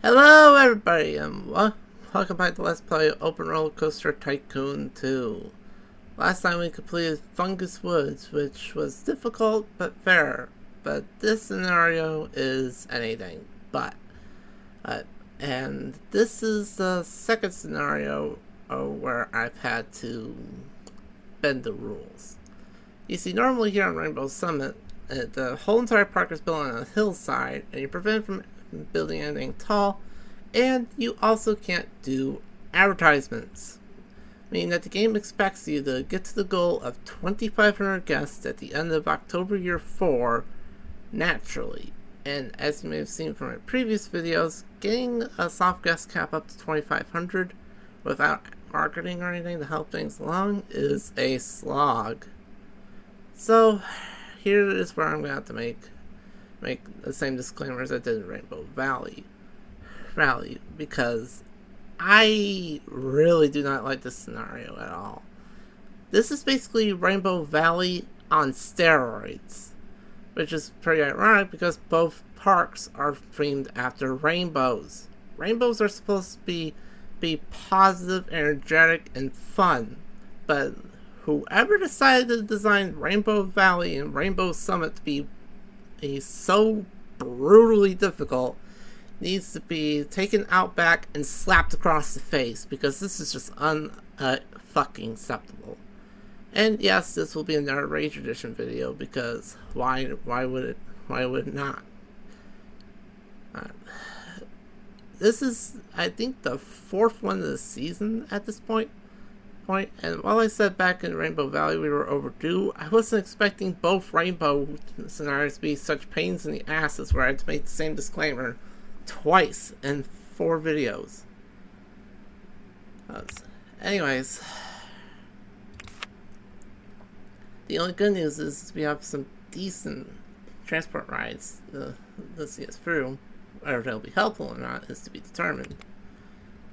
Hello everybody and welcome back to Let's Play OpenRCT Tycoon 2. Last time we completed Fungus Woods, which was difficult but fair. But this scenario is anything but. And this is the second scenario where I've had to bend the rules. You see, normally here on Rainbow Summit, the whole entire park is built on a hillside, and you're prevented from building anything tall, and you also can't do advertisements, meaning that the game expects you to get to the goal of 2,500 guests at the end of October year 4 naturally. And as you may have seen from my previous videos, getting a soft guest cap up to 2,500 without marketing or anything to help things along is a slog. So here is where I'm going to have to make the same disclaimer as I did in Rainbow Valley, because I really do not like this scenario at all. This is basically Rainbow Valley on steroids, which is pretty ironic because both parks are themed after rainbows. Rainbows are supposed to be positive, energetic, and fun, but whoever decided to design Rainbow Valley and Rainbow Summit to be so brutally difficult needs to be taken out back and slapped across the face, because this is just fucking acceptable. And yes, this will be another Rage Edition video, because why would it not? This is, I think, the fourth one of the season at this point. And while I said back in Rainbow Valley we were overdue, I wasn't expecting both Rainbow scenarios to be such pains in the asses where I had to make the same disclaimer twice in 4 videos. Anyways, the only good news is we have some decent transport rides to see us through. Whether they'll be helpful or not is to be determined.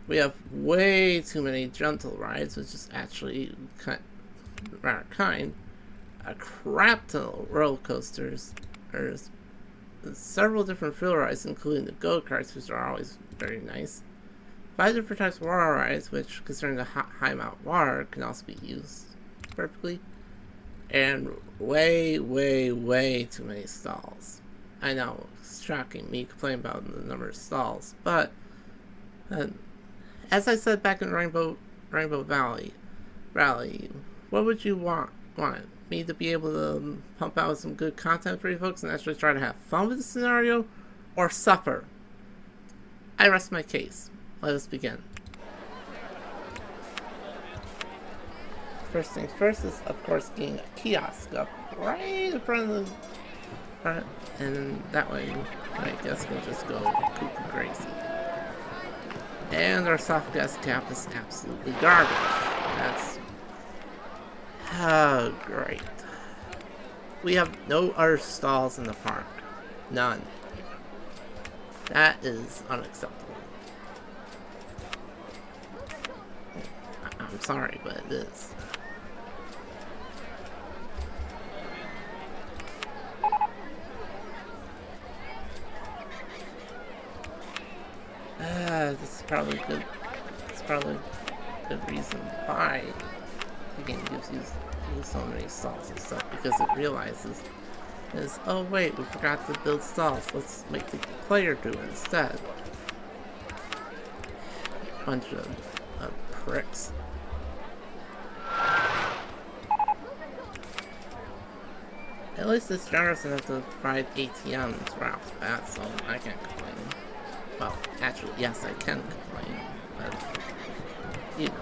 We have way too many gentle rides, which is actually rather kind. A crap ton of roller coasters. There's several different thrill rides, including the go-karts, which are always very nice. 5 different types of water rides, which, considering the high amount of water, can also be used perfectly. And way too many stalls. I know, it's shocking me complaining about the number of stalls, but as I said back in Rainbow Valley, what would you want? Me to be able to pump out some good content for you folks and actually try to have fun with the scenario, or suffer? I rest my case. Let us begin. First things first is, of course, getting a kiosk up right in front of the front, and that way my guests can just go cuckoo crazy. And our soft gas cap is absolutely garbage. That's great. We have no other stalls in the park. None. That is unacceptable. I'm sorry, but it is. This is probably good. It's probably a good reason why the game gives you so many stalls and stuff, because it realizes oh wait, we forgot to build stalls. Let's make the player do it instead. Bunch of pricks. At least it's generous enough to provide ATMs right off the bat, so I can't complain. Well, actually, yes, I can complain, but, you know.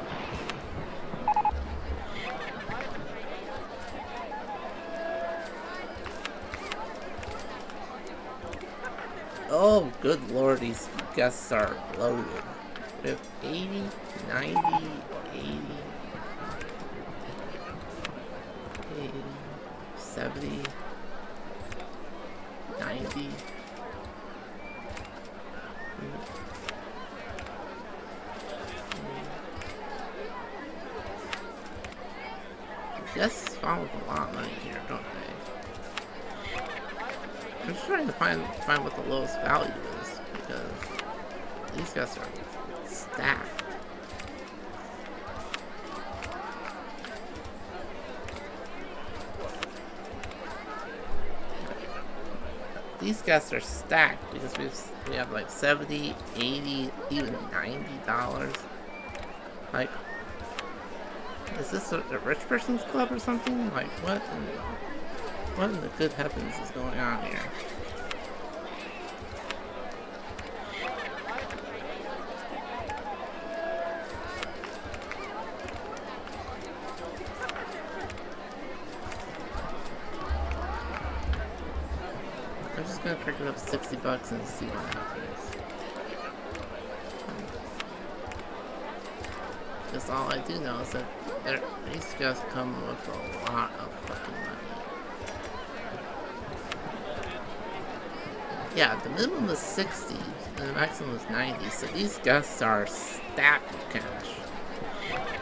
Oh, good lord, these guests are loaded. We have 80, 90, 80, 70, 90... Yes, spawn with a lot of money here, don't they? I'm just trying to find what the lowest value is, because These guys are stacked. These guys are stacked because we have like 70, 80, even $90. Like, is this a rich person's club or something? Like, what in the good heavens is going on here? I'm just gonna pick it up $60 and see what happens. Because all I do know is that these guys come with a lot of fucking money. Yeah, the minimum is 60 and the maximum is 90, so these guests are stacked with cash.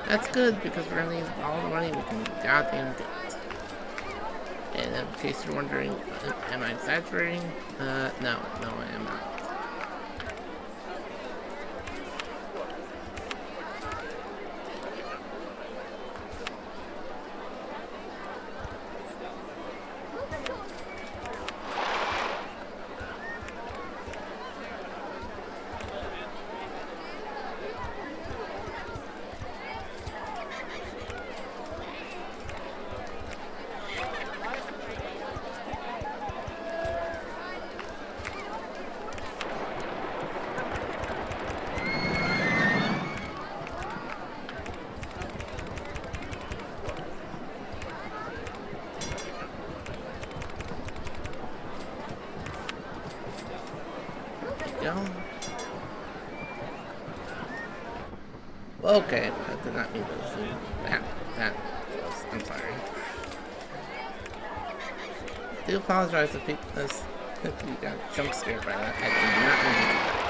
That's good because we're gonna need all the money we can goddamn get. And in case you're wondering, am I exaggerating? No, I am not. Okay, I did not mean to zoom that close. I'm sorry. I do apologize if you got jump scared by that. I did not mean to do that.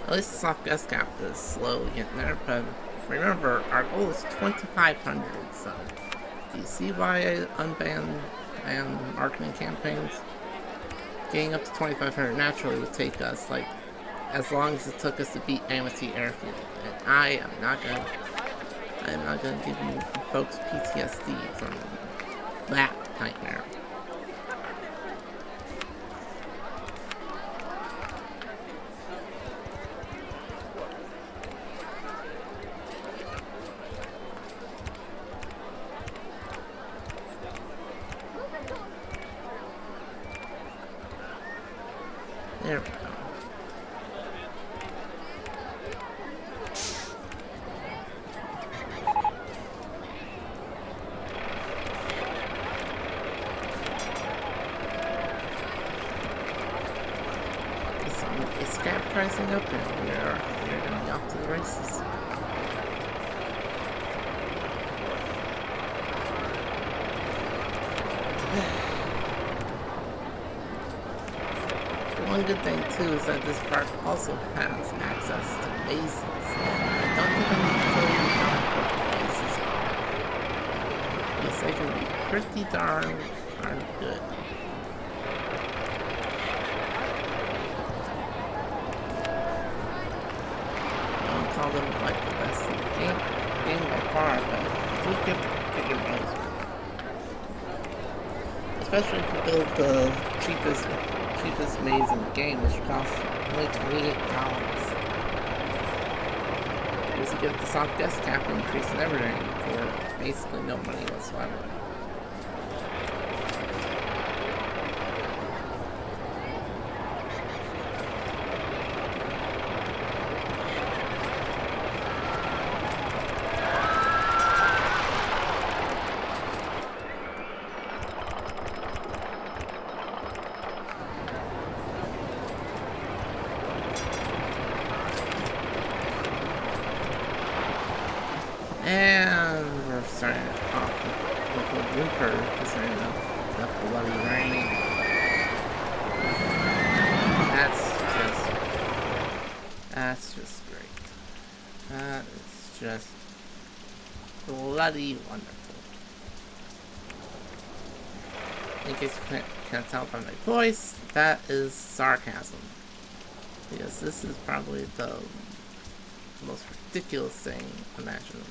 At least the soft gas cap is slowly getting there, but remember, our goal is 2,500, so do you see why I unbanned marketing campaigns? Getting up to 2,500 naturally would take us, like, as long as it took us to beat Amity Airfield. And I am not gonna give you folks PTSD from that nightmare. There we go. It's gap pricing up and we're gonna be off to the races. One good thing too is that this park also has access to bases, and I don't think I need to tell you what the bases are. Yes, they can be pretty darn good. I don't call them like the best in the game by far, but do get your money's worth. Especially if you build the cheapest maze in the game, which costs only $28. Because you get the soft gas cap increase and everything for basically no money whatsoever. And we're starting off with a whimper concerning the bloody rain. That's just great. That is just bloody wonderful. In case you can't tell by my voice, that is sarcasm. Because this is probably the most ridiculous thing imaginable.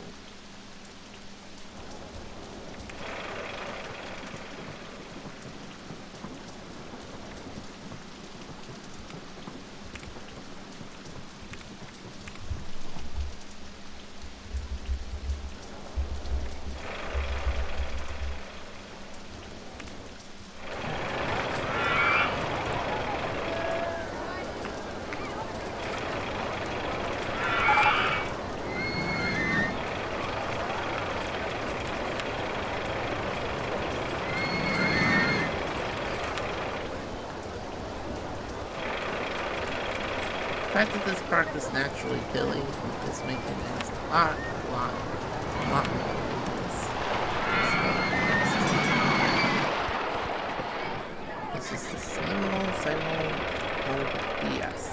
The fact that this park is naturally hilly is making it a lot more ridiculous. It's just the same old BS.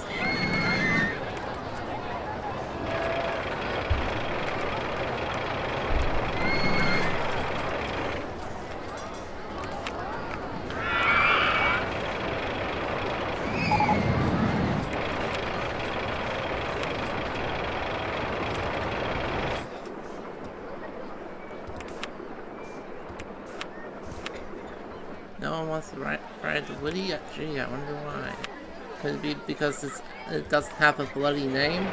No one wants to ride the Woody? Gee, I wonder why. Could it be because it doesn't have a bloody name?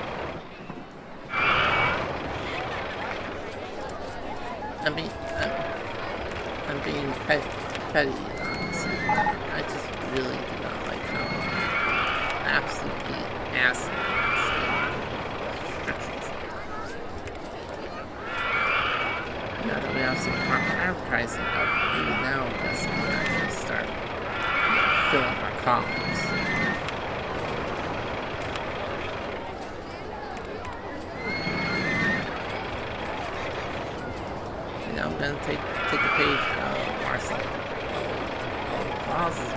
I'm being petty, honestly. I just really do not like how absolutely asinine restrictions. Now that we have some proper advertising up, maybe now I guess we can actually start filling our coffers. You know, I'm gonna take a page out of Marcel Boz's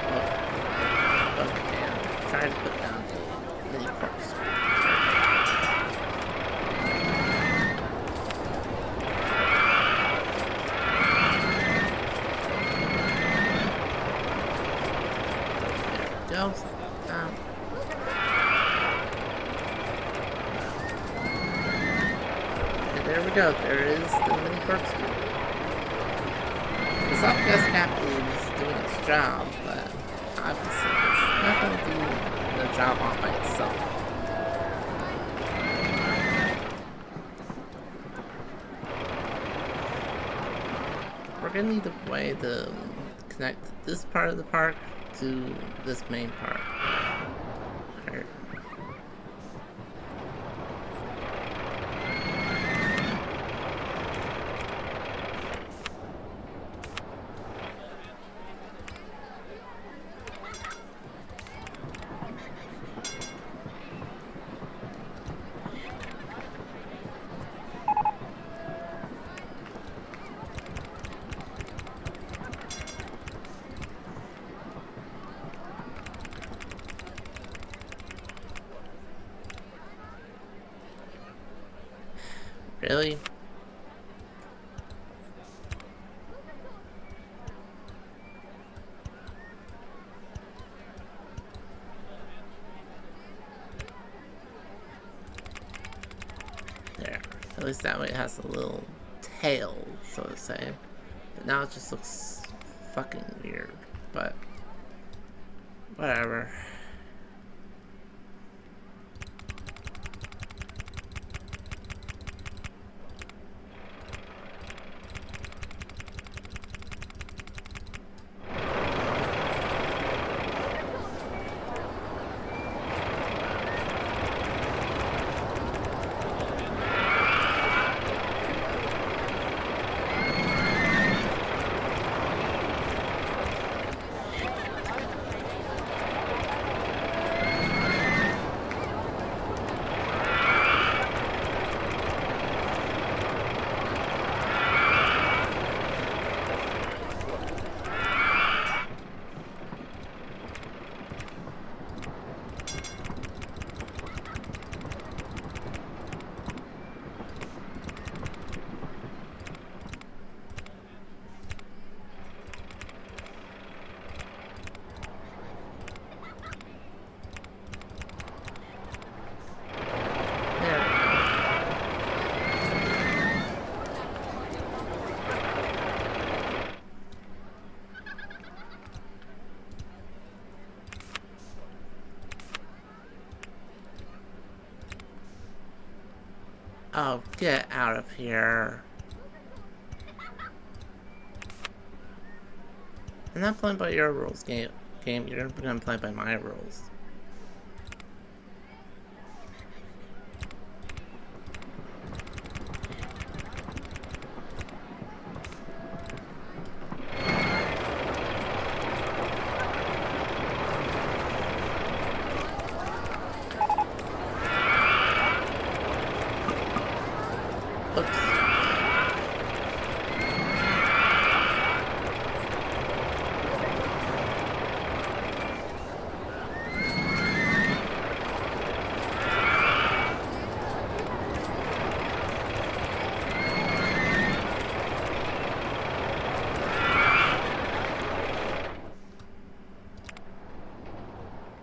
book and try to put down a mini corkscrew. And there we go. There is the mini corkscrew. The soft gas cap is doing its job, but obviously it's not going to do the job all by itself. We're going to need a way to connect this part of the park to this main part. Okay. Really? There. At least that way it has a little tail, so to say. But now it just looks fucking weird. But whatever. Oh, get out of here. I'm not playing by your rules, game. You're gonna play by my rules.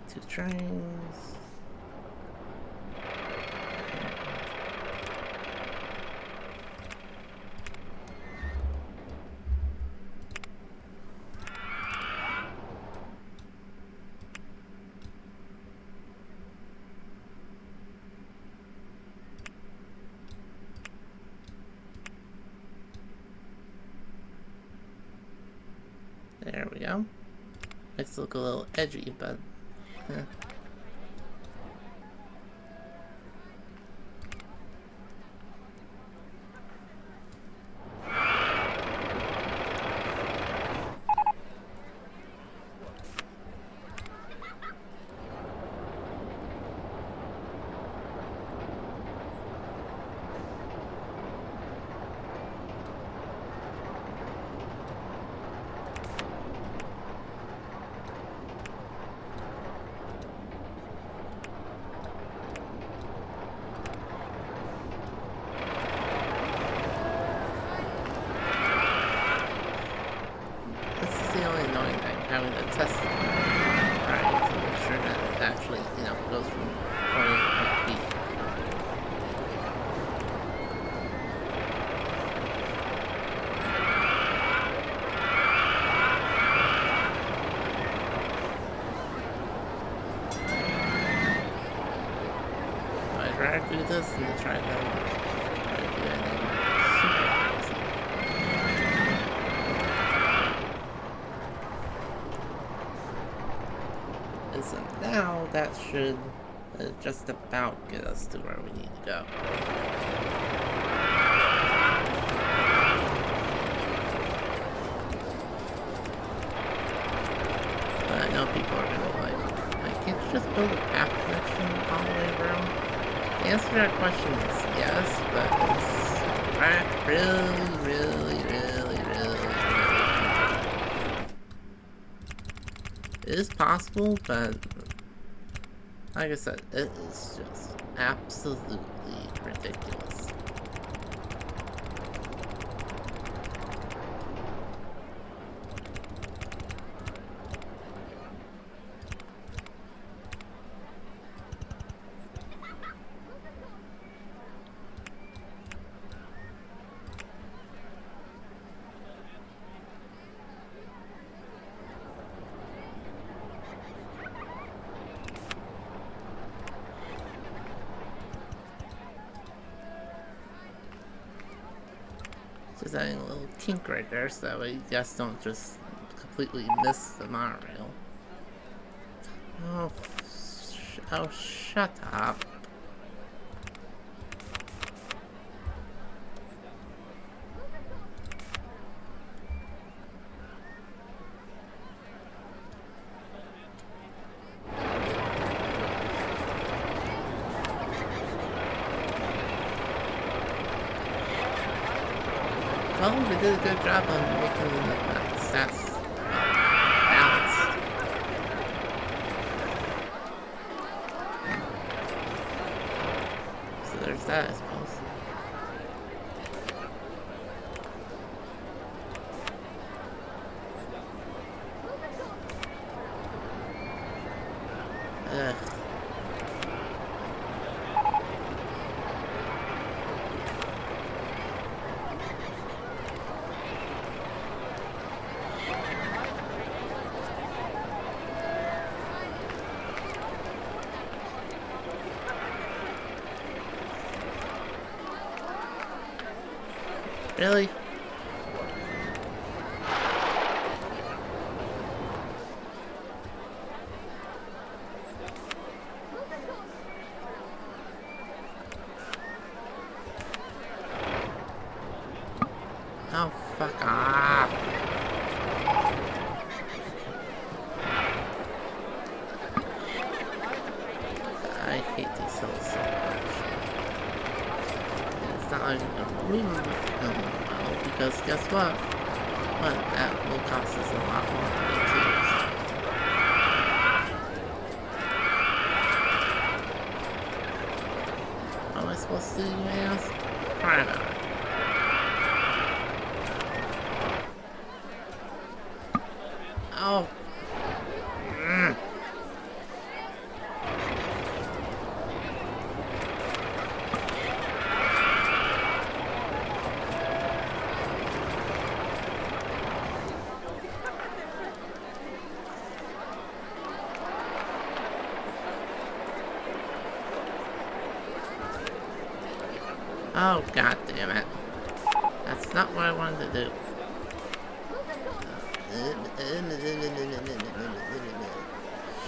Two trains. There we go. Makes it look a little edgy, but having to test it right to make sure that it actually, goes from point A to point B. I'd rather do this than to try to do anything super crazy. So now that should just about get us to where we need to go. But I know people are gonna be like, can't you just build a path connection all the way around? The answer to that question is yes, but it's really it is possible, but like I said, it is just absolutely ridiculous. Just adding a little kink right there so that way you guys don't just completely miss the monorail. Oh, shut up. Well, we did a good job on making the stats balanced. So there's that, I suppose. Ugh. Really? Oh, fuck off. I hate these hills so much. It's not like you can move them well, because guess what? What? That will cost us a lot more money too. So. What am I supposed to do, you may ask? Try not. Oh. Oh, god damn it. That's not what I wanted to do.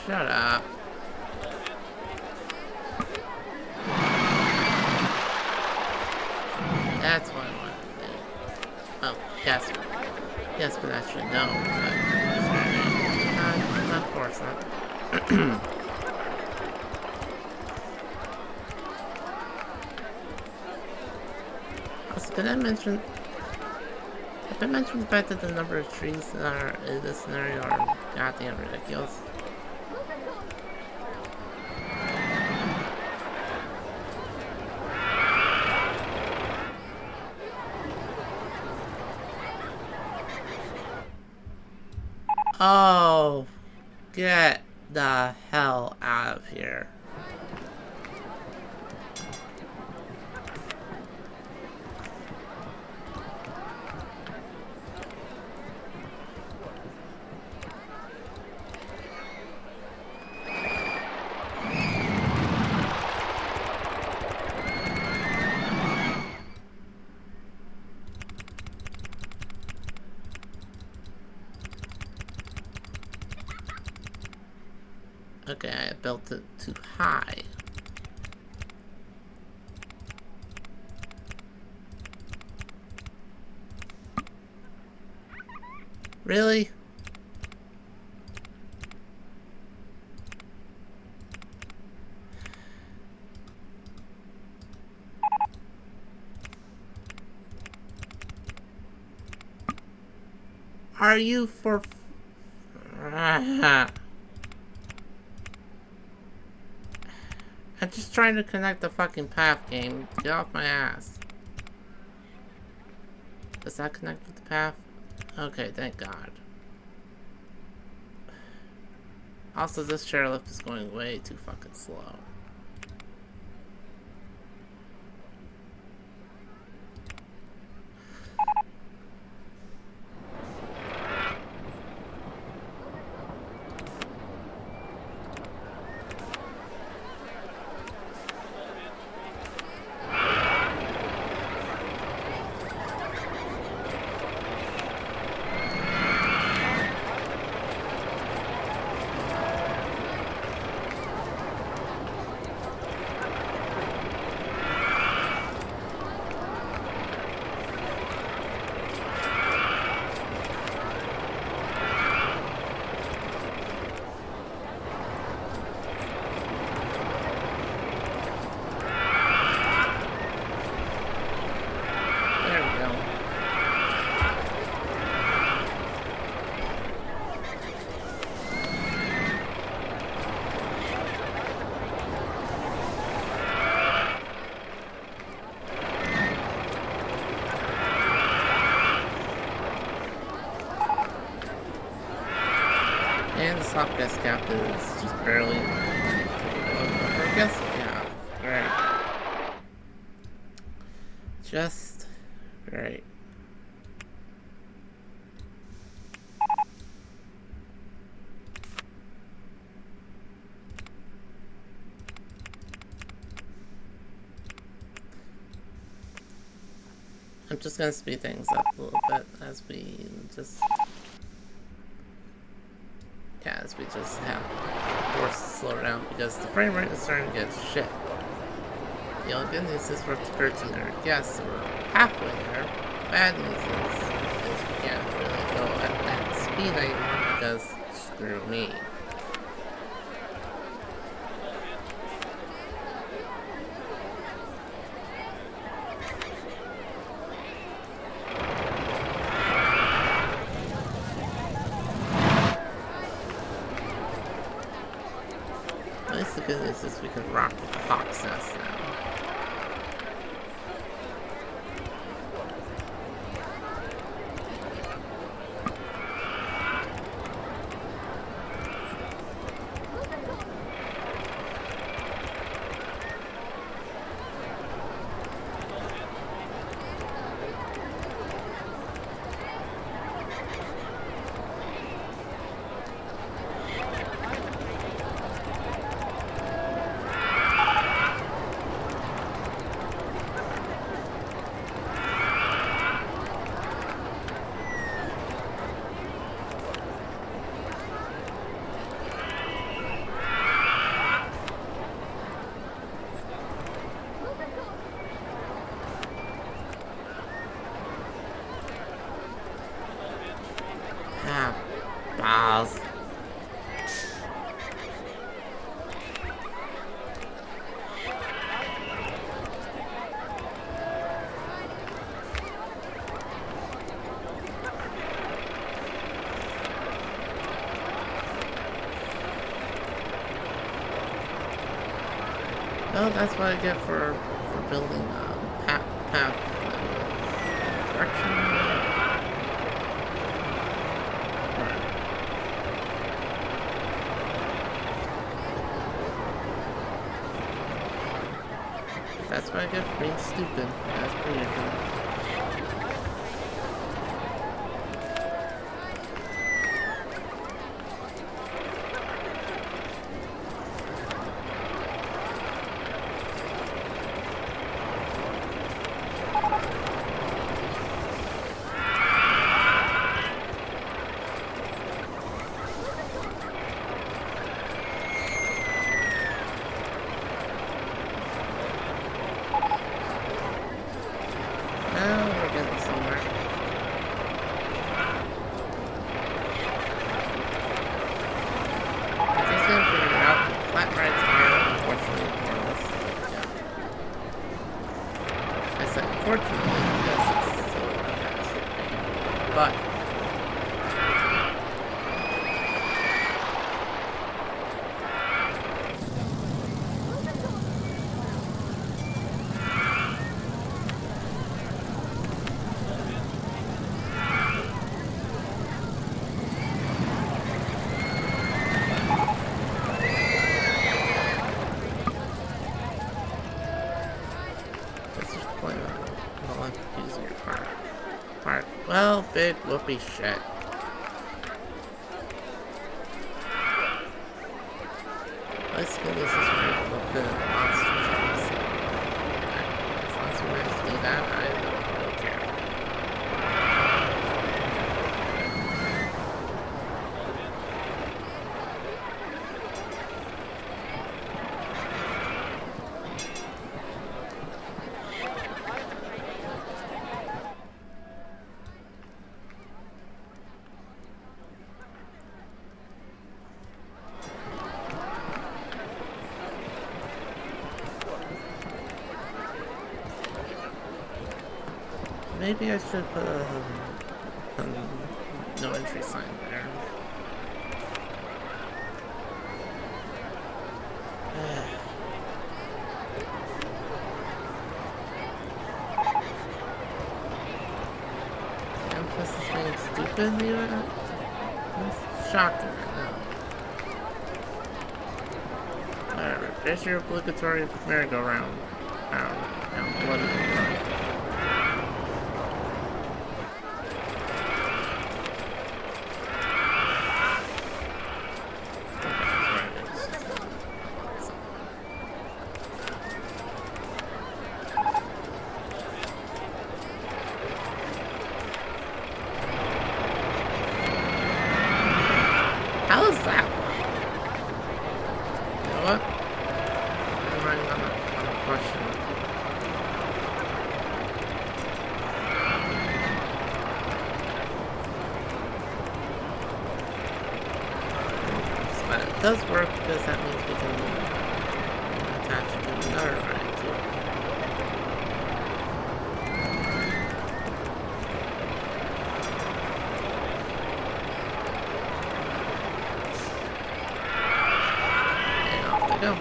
Shut up. That's what I wanted to do. Oh, yes. Yes, but I should know. But of course not. Also, did I mention... Have I mentioned the fact that the number of trees that are in this scenario are goddamn ridiculous? Oh, get the hell out of here. Okay, I built it too high. Really? Are you for... I'm just trying to connect the fucking path game. Get off my ass. Does that connect with the path? Okay, thank God. Also, this chairlift is going way too fucking slow. And the soft gas cap is just barely... I guess, yeah, great. Just great. I'm just gonna speed things up a little bit as we just have forced to slow down because the frame rate is starting to get shit. The only good news is we're up to 1,300 guests, so we're halfway there. Bad news is we can't really go at that speed anymore because screw me. At least the good news is we can rock with the Hawk's Nest now. Balls. Well, that's what I get for building a path direction. That's what I get for being stupid, as per usual. Well, big whoopee shit. Let's go, this is where we'll fit in the monster jumps. As long as we manage to do that, I don't really care. Maybe I should put a no entry sign there. Empress is being stupid here? That's shocking right now. Whatever, there's your obligatory merry-go-round. Now, bloody round. does work because that means we can attach it to another ride too. And off they go.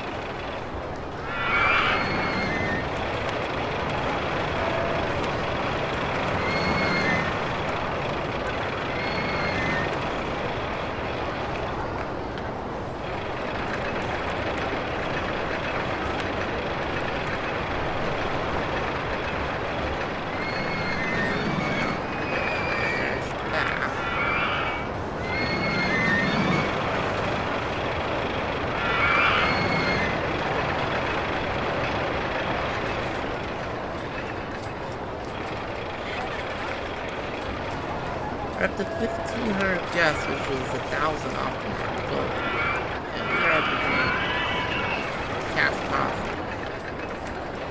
At the 1,500 gas, which is 1,000 off the goal, and we are becoming cash positive.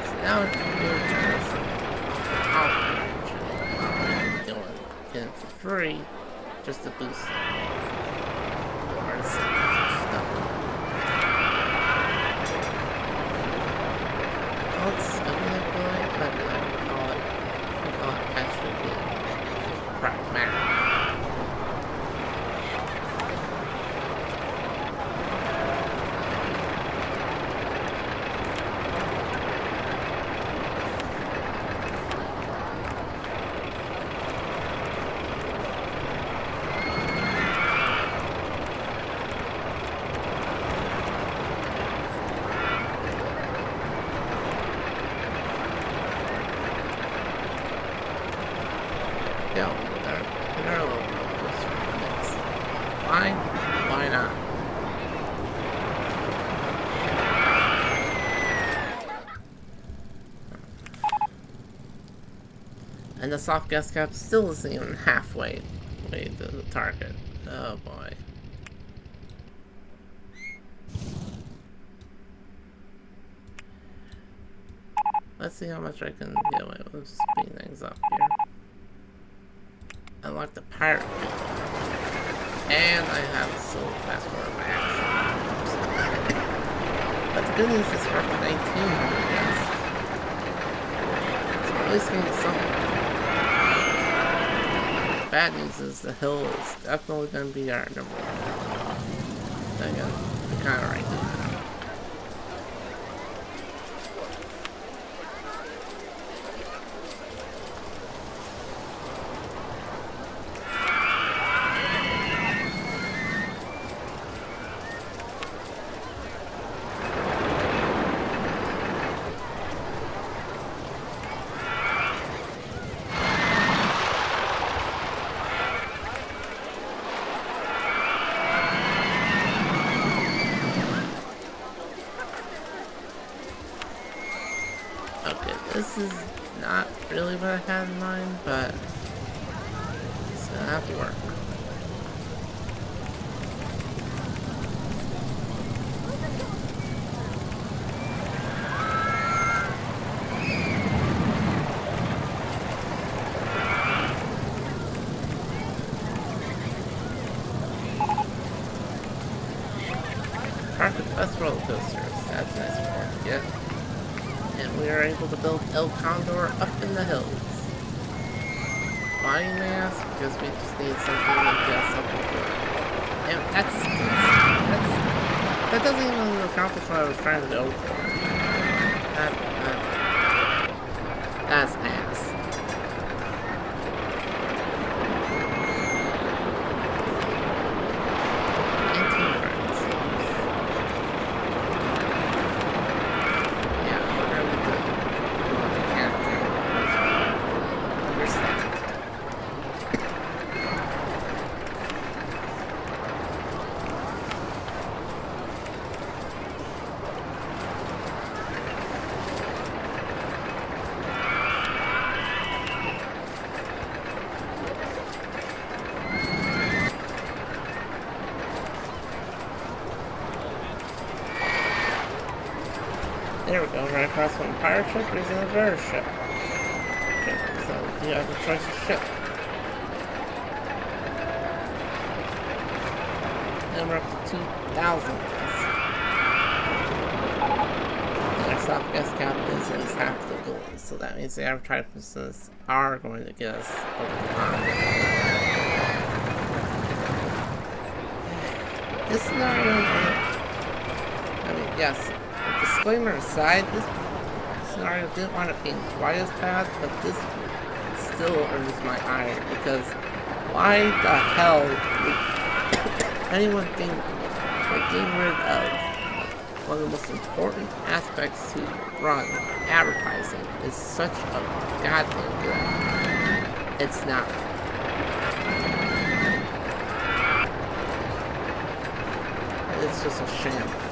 So now it's really generous outreach and doing it for free just to boost our sales and stuff. Well, it's gonna be like, but I call it actually being pragmatic. Go with our little roller coaster. Why? Why not? And the soft gas cap still isn't even halfway to the target. Oh boy. Let's see how much I can get away with speeding things up here. Unlock the pirate key. And I have a slow fast forward by accident. But the good news is we're up to 1,900 gas. So at least getting something. Bad news is the hill is definitely going to be our number one. I got kind of right now. Okay, this is not really what I had in mind, but it's gonna have to work. Park with the best roller coasters. That's a nice reward to get. And we are able to build El Condor up in the hills. Why, you may ask? Because we just need something to get us up and forward. And that doesn't even accomplish what I was trying to go for. That's ass. There we go, right across from a pirate ship, there's another ship. So you have a choice of ship. and we're up to 2,000 guests. And our soft guest count is at least half the goal, so that means the advertisements are going to get us over the line. This scenario, yes, disclaimer aside, this scenario didn't wind up being quite as bad, but this still earns my ire, because why the hell would anyone think that getting rid of one of the most important aspects to run, advertising, is such a goddamn good idea? It's not. It's just a shambles.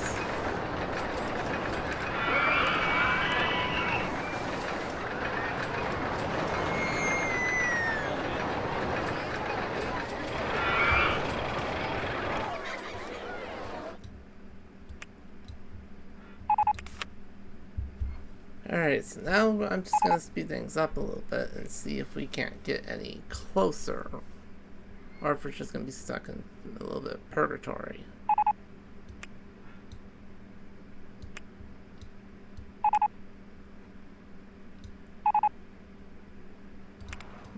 Alright, so now I'm just going to speed things up a little bit and see if we can't get any closer. Or if we're just going to be stuck in a little bit of purgatory.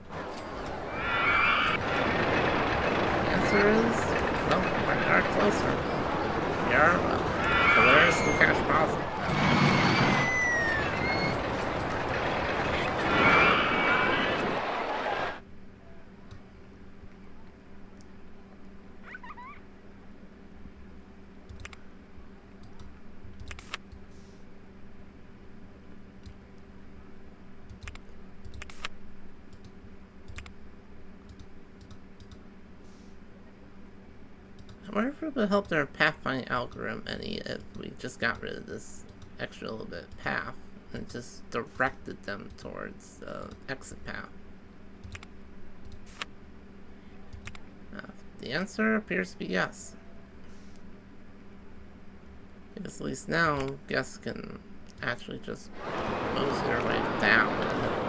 The answer is, well, we are closer. We are hilariously cash positive. I wonder if it would help their pathfinding algorithm any if we just got rid of this extra little bit of path and just directed them towards the exit path. The answer appears to be yes. Because at least now guests can actually just mosey their way down the hill.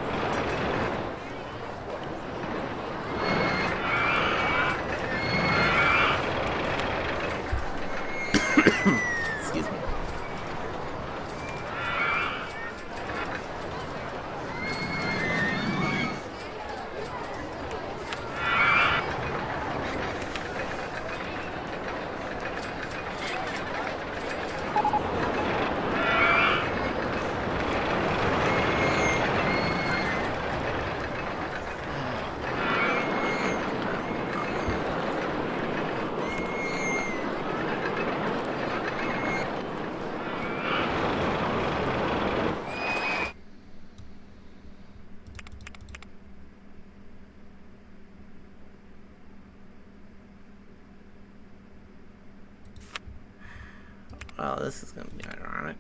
Excuse me. Well, this is going to be ironic.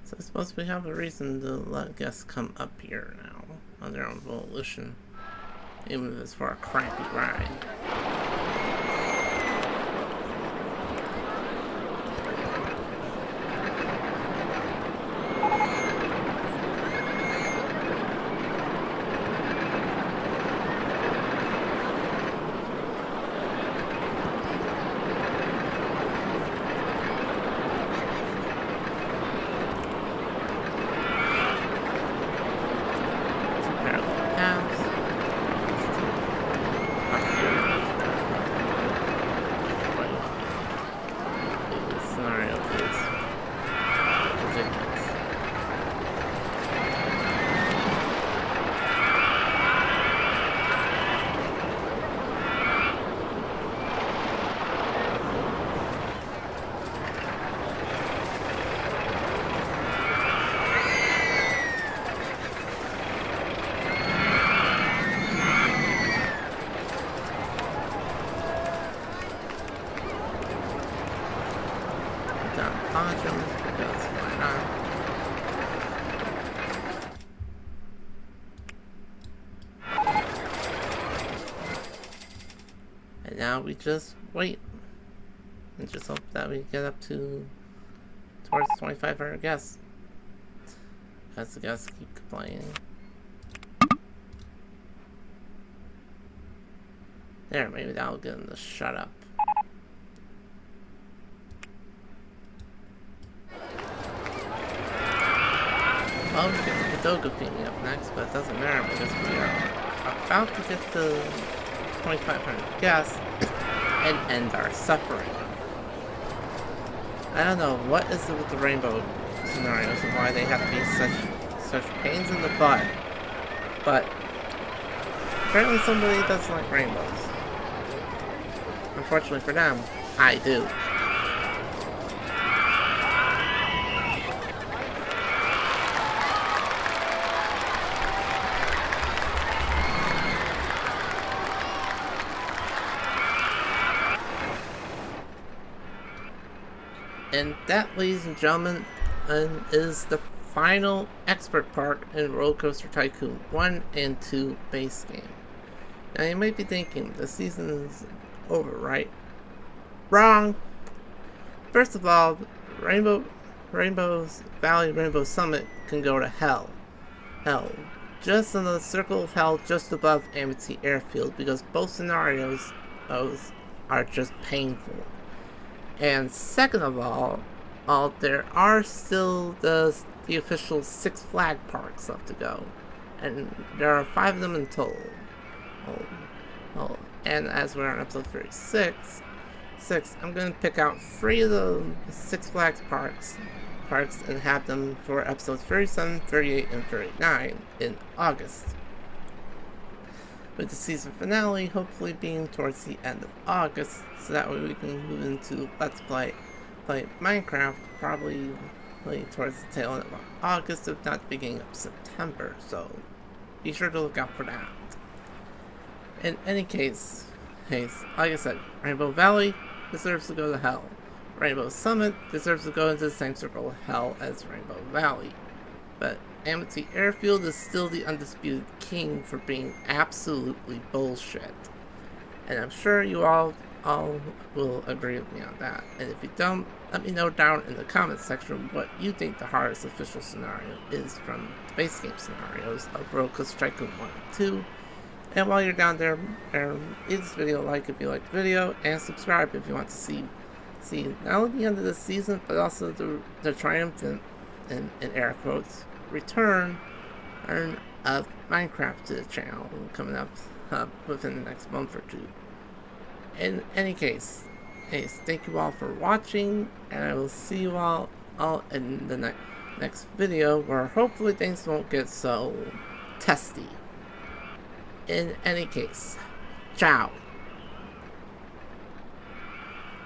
So I suppose we have a reason to let guests come up here now, on their own volition, even if it's for a crappy ride. modules because why not? And now we just wait and just hope that we get up to towards 2,500 guests. As the guests keep complaining. There, maybe that'll get them to shut up. Well, we get the Cadoga Fini up next, but it doesn't matter because we are about to get the 2,500 guests and end our suffering. I don't know what is it with the rainbow scenarios and why they have to be such pains in the butt, but apparently somebody doesn't like rainbows. Unfortunately for them, I do. And that, ladies and gentlemen, is the final expert part in Roller Coaster Tycoon 1 and 2 base game. Now you might be thinking, the season is over, right? Wrong! First of all, Rainbow's Valley Rainbow Summit can go to hell. Hell. Just in the circle of hell just above Amity Airfield, because both scenarios are just painful. And second of all, there are still the official Six Flag parks left to go. And there are 5 of them in total. And as we're on episode 36, I'm going to pick out 3 of the Six Flags parks and have them for episodes 37, 38, and 39 in August. With the season finale hopefully being towards the end of August, so that way we can move into Let's Play Minecraft probably towards the tail end of August, if not the beginning of September, so be sure to look out for that. In any case, like I said, Rainbow Valley deserves to go to hell. Rainbow Summit deserves to go into the same circle of hell as Rainbow Valley. But Amity Airfield is still the undisputed king for being absolutely bullshit. And I'm sure you all will agree with me on that. And if you don't, let me know down in the comments section what you think the hardest official scenario is from the base game scenarios of Roller Coaster Tycoon 1 and 2. And while you're down there, leave this video a like if you like the video, and subscribe if you want to see not only the end of the season, but also the triumphant, in air quotes, return of Minecraft to the channel coming up within the next month or two. In any case, thank you all for watching, and I will see you all in the next video, where hopefully things won't get so testy. In any case, ciao.